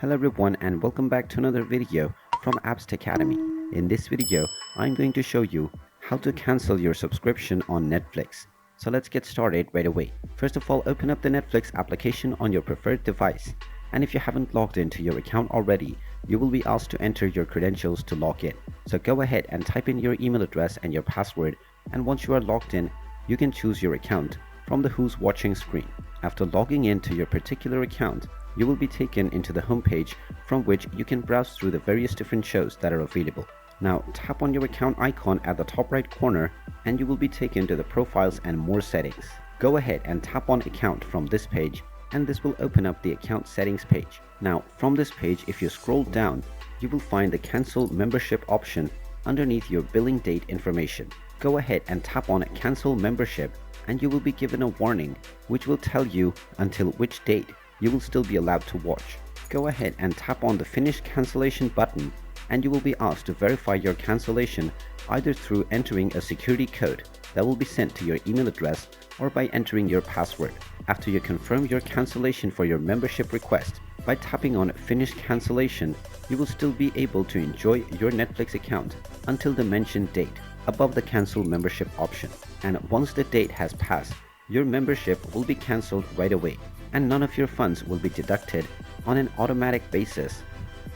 Hello everyone and welcome back to another video from Appst Academy. In this video, I'm going to show you how to cancel your subscription on Netflix. So let's get started right away. First of all, open up the Netflix application on your preferred device. And if you haven't logged into your account already, you will be asked to enter your credentials to log in. So go ahead and type in your email address and your password, and once you are logged in, you can choose your account from the Who's Watching screen. After logging into your particular account, you will be taken into the home page from which you can browse through the various different shows that are available. Now tap on your account icon at the top right corner and you will be taken to the profiles and more settings. Go ahead and tap on account from this page and this will open up the account settings page. Now from this page, if you scroll down, you will find the cancel membership option underneath your billing date information. Go ahead and tap on cancel membership and you will be given a warning which will tell you until which date you will still be allowed to watch. Go ahead and tap on the finish cancellation button and you will be asked to verify your cancellation either through entering a security code that will be sent to your email address or by entering your password. After you confirm your cancellation for your membership request, by tapping on finish cancellation, you will still be able to enjoy your Netflix account until the mentioned date above the cancel membership option. And once the date has passed, your membership will be cancelled right away and none of your funds will be deducted on an automatic basis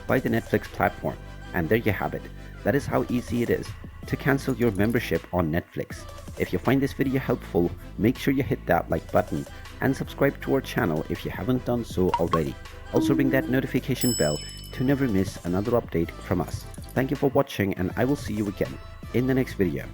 by the Netflix platform. And there you have it. That is how easy it is to cancel your membership on Netflix. If you find this video helpful, make sure you hit that like button and subscribe to our channel if you haven't done so already. Also ring that notification bell to never miss another update from us. Thank you for watching and I will see you again in the next video.